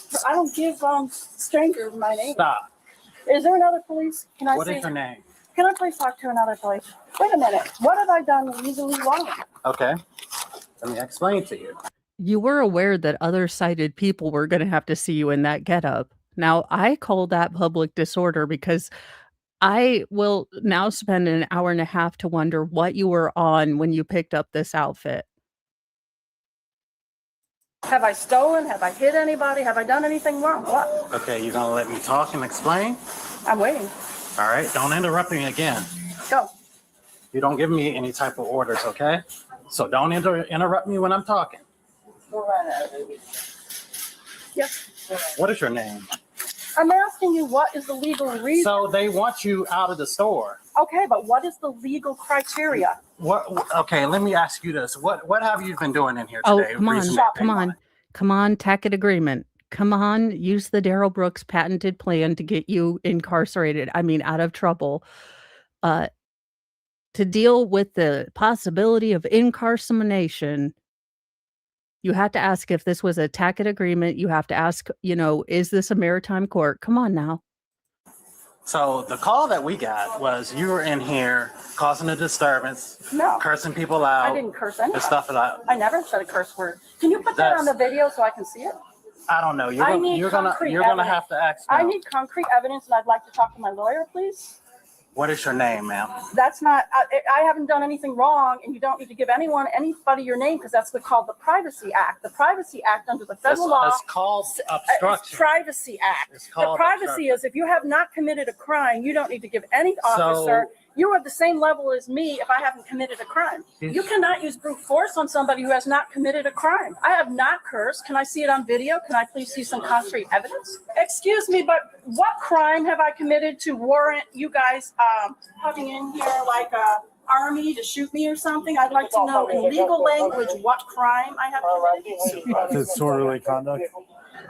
Speaker 10: strangers my name.
Speaker 12: Stop.
Speaker 10: Is there another police? Can I
Speaker 12: What
Speaker 10: see?
Speaker 12: is your name?
Speaker 10: Can I please talk to another police? Wait a minute. What have I done legally wrong?
Speaker 12: Okay. Let me explain to you.
Speaker 2: You were aware that other sighted people were going to have to see you in that getup. Now, I call that public disorder because I will now spend an hour and a half to wonder what you were on when you picked up this outfit.
Speaker 10: Have I stolen? Have I hit anybody? Have I done anything wrong? What?
Speaker 12: Okay, you're gonna let me talk and explain?
Speaker 10: I'm waiting.
Speaker 12: All right, don't interrupt me again.
Speaker 10: Go.
Speaker 12: You don't give me any type of orders, okay? So don't interrupt me when I'm talking.
Speaker 10: Go right ahead. Yes.
Speaker 12: What is your name?
Speaker 10: I'm asking you what is the legal reason.
Speaker 12: So they want you out of the store.
Speaker 10: Okay, but what is the legal criteria?
Speaker 12: Okay, let me ask you this. What have you been doing in here
Speaker 2: Oh,
Speaker 12: today?
Speaker 2: come on, tacit agreement. Come on, use the Darrell Brooks patented plan to get you incarcerated. I mean, out of trouble. To deal with the possibility of incarceration, you have to ask if this was a tacit agreement. You have to ask, is this a maritime court? Come on now.
Speaker 12: So the call that we got was you were in here causing a disturbance, cursing people out.
Speaker 10: I didn't curse anybody.
Speaker 12: And stuff like that.
Speaker 10: I never said a curse word. Can you put that on the video so I can see it?
Speaker 12: I don't know. You're gonna have to ask.
Speaker 10: I need concrete evidence, and I'd like to talk to my lawyer, please.
Speaker 12: What is your name, ma'am?
Speaker 10: That's not. I haven't done anything wrong, and you don't need to give anybody your name because that's called the Privacy Act. The Privacy Act under the federal law.
Speaker 12: It's called obstruction.
Speaker 10: It's Privacy Act.
Speaker 12: It's called
Speaker 10: the privacy is if you have not committed a crime, you don't need to give any officer. You are at the same level as me if I haven't committed a crime. You cannot use brute force on somebody who has not committed a crime. I have not cursed. Can I see it on video? Can I please see some concrete evidence? Excuse me, but what crime have I committed to warrant you guys coming in here like a army to shoot me or something? I'd like to know in legal language what crime I have committed.
Speaker 13: Disorderly conduct.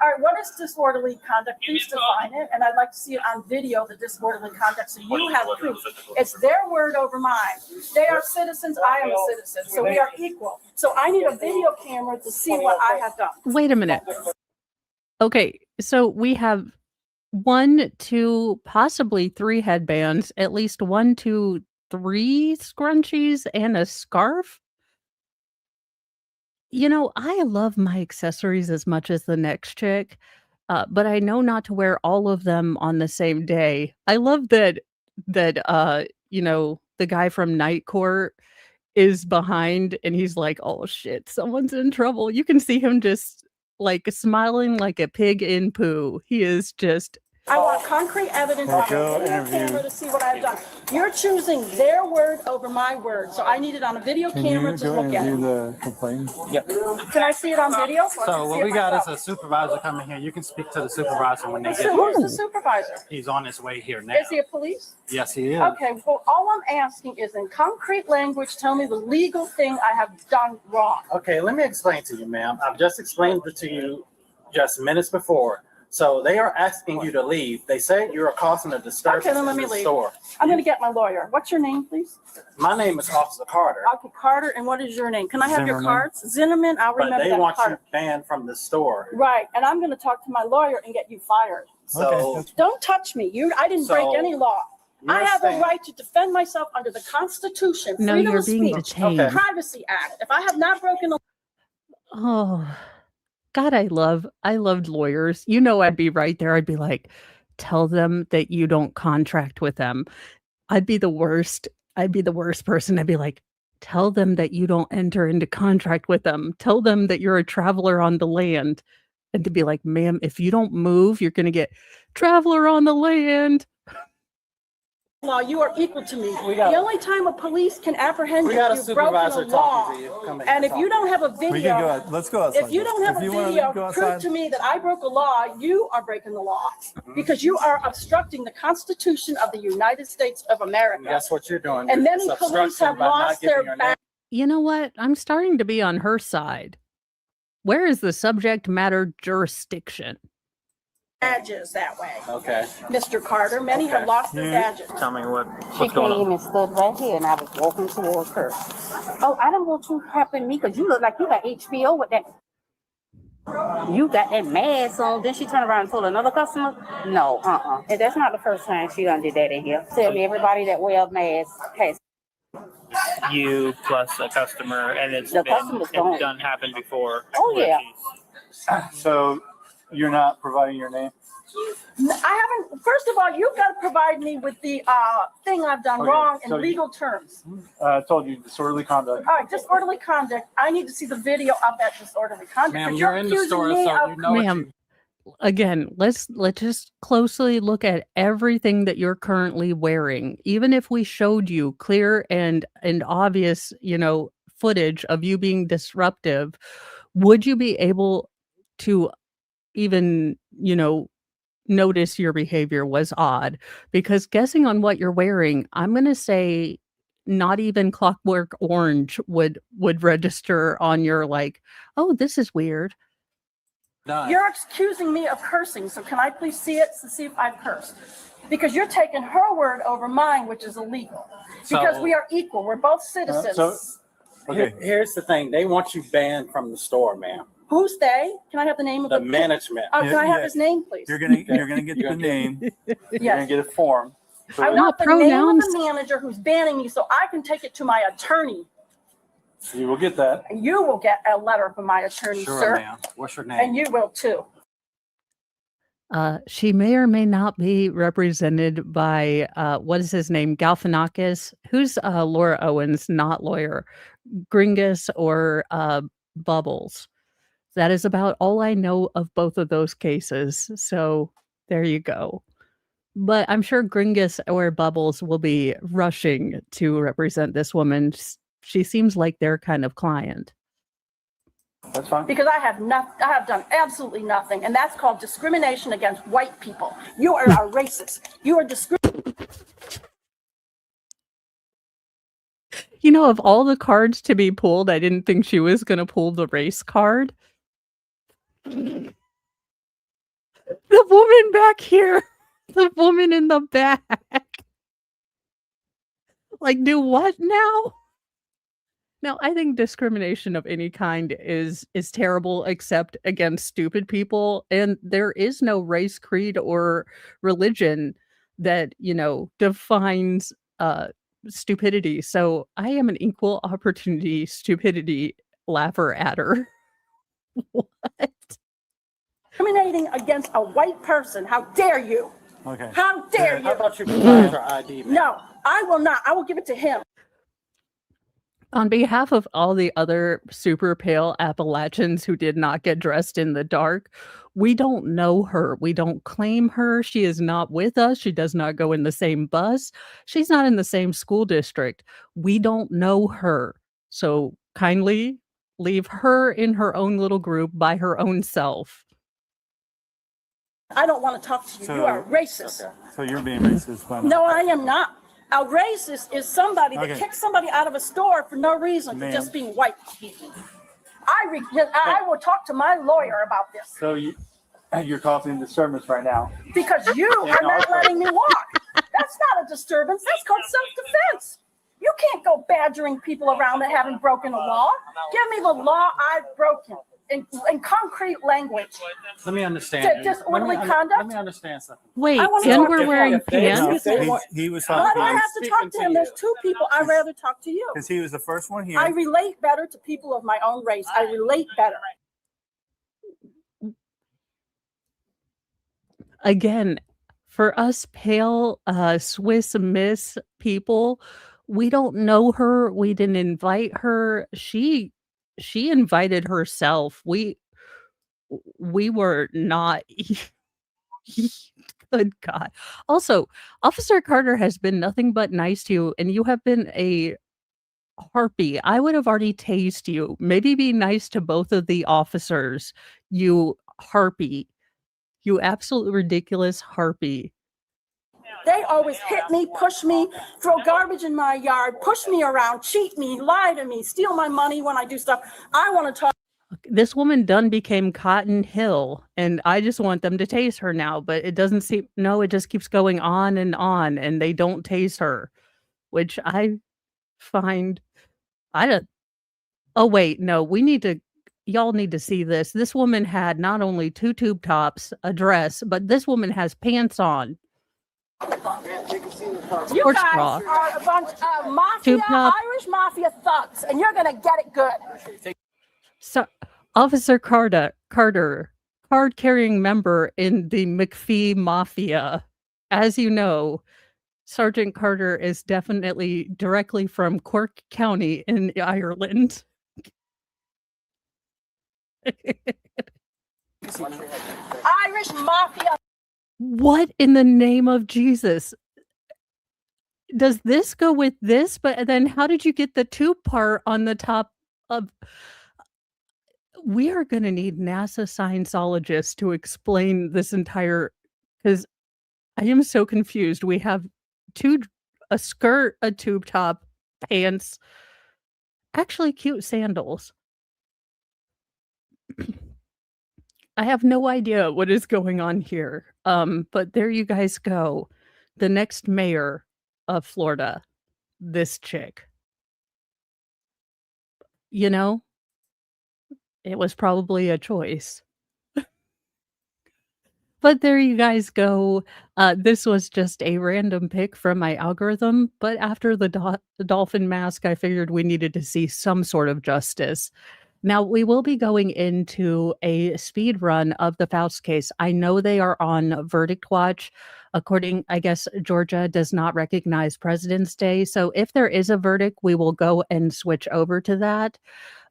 Speaker 10: All right, what is disorderly conduct? Please define it, and I'd like to see it on video, the disorderly conduct, so you have proof. It's their word over mine. They are citizens, I am a citizen, so we are equal. So I need a video camera to see what I have done.
Speaker 2: Wait a minute. Okay, so we have 1, 2, possibly 3 headbands, at least 1, 2, 3 scrunchies, and a scarf. I love my accessories as much as the next chick, but I know not to wear all of them on the same day. I love that the guy from Night Court is behind and he's like, "Oh shit, someone's in trouble." You can see him just like smiling like a pig in poo. He is just
Speaker 10: I want concrete evidence on a video camera to see what I've done. You're choosing their word over my word, so I need it on a video camera to look at it.
Speaker 12: the complaint? Yep.
Speaker 10: Can I see it on video?
Speaker 12: So what we got is a supervisor coming here. You can speak to the supervisor when they get
Speaker 10: So who's
Speaker 12: here.
Speaker 10: the supervisor?
Speaker 12: He's on his way here now.
Speaker 10: Is he a police?
Speaker 12: Yes, he is.
Speaker 10: Okay, well, all I'm asking is in concrete language, tell me the legal thing I have done wrong.
Speaker 12: Okay, let me explain to you, ma'am. I've just explained it to you just minutes before. So they are asking you to leave. They say you're causing a disturbance
Speaker 10: Okay, then let
Speaker 12: in
Speaker 10: me
Speaker 12: the
Speaker 10: leave.
Speaker 12: store.
Speaker 10: I'm going to get my lawyer. What's your name, please?
Speaker 12: My name is Officer Carter,
Speaker 10: Okay, Carter, and what is your name? Can I have your
Speaker 12: Zimmerman.
Speaker 10: cards? Zinnerman, I'll
Speaker 12: but
Speaker 10: remember
Speaker 12: they
Speaker 10: that.
Speaker 12: want
Speaker 10: Carter.
Speaker 12: you banned from the store.
Speaker 10: Right, and I'm going to talk to my lawyer and get you fired.
Speaker 12: So
Speaker 10: Don't touch me. I didn't break
Speaker 12: So,
Speaker 10: any law. I
Speaker 12: you're
Speaker 10: have a
Speaker 12: saying-
Speaker 10: right to defend myself under the Constitution,
Speaker 2: No,
Speaker 10: freedom
Speaker 2: you're
Speaker 10: of
Speaker 2: being
Speaker 10: speech,
Speaker 2: detained.
Speaker 12: Okay.
Speaker 10: Privacy Act. If I have not broken the
Speaker 2: oh God, I loved lawyers. I'd be right there. I'd be like, tell them that you don't contract with them. I'd be the worst. I'd be the worst person. I'd be like, tell them that you don't enter into contract with them. Tell them that you're a traveler on the land. And to be like, ma'am, if you don't move, you're gonna get traveler on the land.
Speaker 10: law, you are equal to me.
Speaker 12: got-
Speaker 10: The only time a police can apprehend
Speaker 12: We
Speaker 10: you
Speaker 12: got a
Speaker 10: if you've broken
Speaker 12: supervisor
Speaker 10: a law.
Speaker 12: talking to you. Come in
Speaker 10: And
Speaker 12: here,
Speaker 10: if you
Speaker 12: talk.
Speaker 10: don't have a
Speaker 13: We can go
Speaker 10: video,
Speaker 13: out. Let's go outside.
Speaker 10: if you don't have a
Speaker 13: If you wanna
Speaker 10: video,
Speaker 13: go
Speaker 10: prove
Speaker 13: outside.
Speaker 10: to me that I broke a law, you are breaking the law. Because you are obstructing the Constitution of the United States of
Speaker 12: And
Speaker 10: America.
Speaker 12: guess what you're doing?
Speaker 10: And
Speaker 12: You're
Speaker 10: many police
Speaker 12: obstructing
Speaker 10: have
Speaker 12: by not
Speaker 10: lost
Speaker 12: giving
Speaker 10: their
Speaker 12: your
Speaker 10: back.
Speaker 2: You know what? I'm starting to be on her side. Where is the subject matter jurisdiction?
Speaker 10: Badges that way,
Speaker 12: Okay.
Speaker 10: Mr. Carter. Many have lost their badges.
Speaker 12: Tell me
Speaker 14: She
Speaker 12: what's going
Speaker 14: came
Speaker 12: on.
Speaker 14: and stood right here, and I was walking towards her. Oh, I don't want you helping me because you look like you got HBO with that. You got that mask on. Then she turned around and told another customer, no, And that's not the first time she done did that in here. Tell me everybody that wear a mask has.
Speaker 15: You plus a customer, and it's
Speaker 14: The customers don't.
Speaker 15: done happened before.
Speaker 14: Oh,
Speaker 15: where
Speaker 14: yeah.
Speaker 15: she's-
Speaker 13: So you're not providing your name?
Speaker 10: I haven't, first of all, you've got to provide me with the thing I've done
Speaker 13: Okay,
Speaker 10: wrong in
Speaker 13: so you-
Speaker 10: legal terms.
Speaker 13: I told you disorderly conduct.
Speaker 10: All right, disorderly conduct. I need to see the video of that disorderly conduct.
Speaker 12: Ma'am,
Speaker 10: 'cause
Speaker 12: you're in the
Speaker 10: accusing
Speaker 12: store,
Speaker 10: me
Speaker 12: so
Speaker 10: of-
Speaker 12: you know what
Speaker 2: Ma'am,
Speaker 12: you...
Speaker 2: again, let's just closely look at everything that you're currently wearing. Even if we showed you clear and obvious, footage of you being disruptive, would you be able to even, notice your behavior was odd? Because guessing on what you're wearing, I'm going to say not even Clockwork Orange would register on your like, oh, this is weird.
Speaker 12: Done.
Speaker 10: You're accusing me of cursing, so can I please see it to see if I've cursed? Because you're taking her word over mine, which is illegal. Because
Speaker 12: So-
Speaker 10: we are equal. We're both citizens.
Speaker 13: Okay.
Speaker 12: Here's the thing. They want you banned from the store, ma'am.
Speaker 10: Who's they? Can I have the name of
Speaker 12: The
Speaker 10: the
Speaker 12: management.
Speaker 10: Can I have
Speaker 13: Yeah.
Speaker 10: his name, please?
Speaker 13: You're gonna get the name. You're gonna
Speaker 10: Yes.
Speaker 13: get a form. So
Speaker 10: I want the name
Speaker 2: pronouns.
Speaker 10: of the manager who's banning me so I can take it to my attorney.
Speaker 13: you will get that.
Speaker 10: And you will get a letter from my attorney,
Speaker 12: Sure,
Speaker 10: sir.
Speaker 12: ma'am. What's your name?
Speaker 10: And you will too.
Speaker 2: She may or may not be represented by what is his name? Galifianakis. Who's Laura Owens' not lawyer? Gringus or Bubbles? That is about all I know of both of those cases. So there you go. But I'm sure Gringus or Bubbles will be rushing to represent this woman. She seems like their kind of client.
Speaker 13: That's fine.
Speaker 10: Because I have done absolutely nothing, and that's called discrimination against white people. You are a racist. You are discriminating.
Speaker 2: Of all the cards to be pulled, I didn't think she was going to pull the race card. The woman back here. The woman in the back. Like, do what now? No, I think discrimination of any kind is terrible, except against stupid people. And there is no race, creed, or religion that, defines stupidity. So I am an equal opportunity stupidity laugher at her. What?
Speaker 10: Discriminating against a white person. How dare you?
Speaker 13: Okay.
Speaker 10: How dare you?
Speaker 12: How about you provide your ID, ma'am?
Speaker 10: No, I will not. I will give it to him.
Speaker 2: On behalf of all the other super pale Appalachians who did not get dressed in the dark, we don't know her. We don't claim her. She is not with us. She does not go in the same bus. She's not in the same school district. We don't know her. So kindly leave her in her own little group by her own self.
Speaker 10: I don't want to talk to you.
Speaker 13: So-
Speaker 10: You are racist.
Speaker 13: So you're being racist. By
Speaker 10: No, I am not. A racist is somebody that
Speaker 13: Okay.
Speaker 10: kicks somebody out of a store for no reason, for
Speaker 13: Ma'am.
Speaker 10: just being white. I will talk to my lawyer about this
Speaker 13: So you're causing disturbance right now.
Speaker 10: because you are not letting me walk. That's not a disturbance. That's called self-defense. You can't go badgering people around that haven't broken a law. Give me the law I've broken in concrete language.
Speaker 12: Let me understand.
Speaker 10: Disorderly
Speaker 12: Let
Speaker 10: conduct?
Speaker 12: me understand something.
Speaker 2: Wait,
Speaker 10: I wanna
Speaker 2: and
Speaker 10: talk
Speaker 2: we're
Speaker 10: to
Speaker 2: wearing
Speaker 10: him.
Speaker 2: pants?
Speaker 13: He was
Speaker 10: Why do I
Speaker 13: talking
Speaker 10: have to talk to him? There's two people. I'd rather talk to you.
Speaker 13: because he was the first one here.
Speaker 10: I relate better to people of my own race. I relate better.
Speaker 2: Again, for us pale Swiss Miss people, we don't know her. We didn't invite her. She invited herself. We were not. Good God. Also, Officer Carter has been nothing but nice to you, and you have been a harpy. I would have already tased you. Maybe be nice to both of the officers, you harpy. You absolutely ridiculous harpy.
Speaker 10: They always hit me, push me, throw garbage in my yard, push me around, cheat me, lie to me, steal my money when I do stuff. I want to talk.
Speaker 2: This woman done became Cotton Hill, and I just want them to tase her now, but it doesn't seem, no, it just keeps going on, and they don't tase her, which I find, I don't, oh wait, no, y'all need to see this. This woman had not only 2 tube tops, a dress, but this woman has pants on.
Speaker 10: You
Speaker 2: Sports
Speaker 10: guys
Speaker 2: bra.
Speaker 10: are a bunch of mafia,
Speaker 2: Tube top.
Speaker 10: Irish mafia thugs, and you're going to get it good.
Speaker 2: So, Officer Carter, card-carrying member in the McPhee Mafia. As you know, Sergeant Carter is definitely directly from Cork County in Ireland.
Speaker 10: Irish mafia.
Speaker 2: What in the name of Jesus? Does this go with this? But then how did you get the tube part on the top of... We are going to need NASA scientologists to explain this entire, because I am so confused. We have a skirt, a tube top, pants, actually cute sandals. I have no idea what is going on here. But there you guys go. The next mayor of Florida, this chick. You know, it was probably a choice. But there you guys go. This was just a random pick from my algorithm. But after the dolphin mask, I figured we needed to see some sort of justice. Now, we will be going into a speed run of the Faust case. I know they are on verdict watch. According, I guess, Georgia does not recognize President's Day. So if there is a verdict, we will go and switch over to that.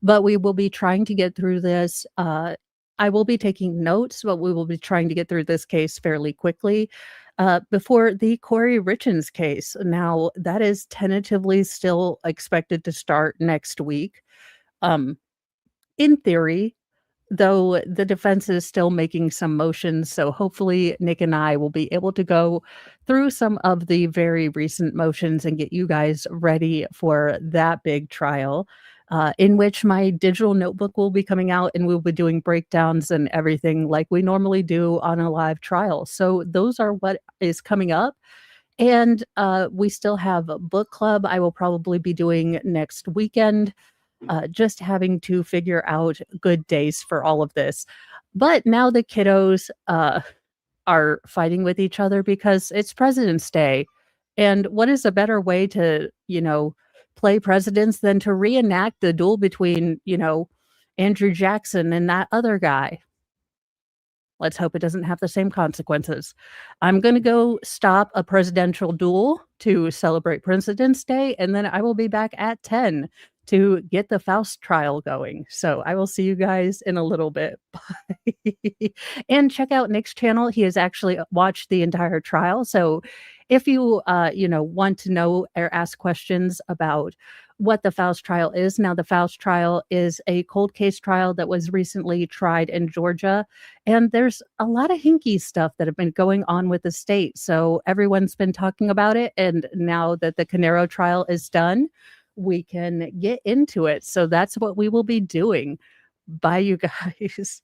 Speaker 2: But we will be trying to get through this. I will be taking notes, but we will be trying to get through this case fairly quickly before the Corey Richins case. Now, that is tentatively still expected to start next week. In theory, though the defense is still making some motions, so hopefully Nick and I will be able to go through some of the very recent motions and get you guys ready for that big trial, in which my digital notebook will be coming out and we'll be doing breakdowns and everything like we normally do on a live trial. So those are what is coming up. And we still have a book club I will probably be doing next weekend. Just having to figure out good days for all of this. But now the kiddos are fighting with each other because it's President's Day. And what is a better way to, play presidents than to reenact the duel between, Andrew Jackson and that other guy. Let's hope it doesn't have the same consequences. I'm going to go stop a presidential duel to celebrate President's Day, and then I will be back at 10 to get the Faust trial going. So I will see you guys in a little bit. Bye. And check out Nick's channel. He has actually watched the entire trial. So if you, want to know or ask questions about what the Faust trial is. Now, the Faust trial is a cold case trial that was recently tried in Georgia. And there's a lot of hinky stuff that have been going on with the state. So everyone's been talking about it. And now that the Canero trial is done, we can get into it. So that's what we will be doing. Bye, you guys.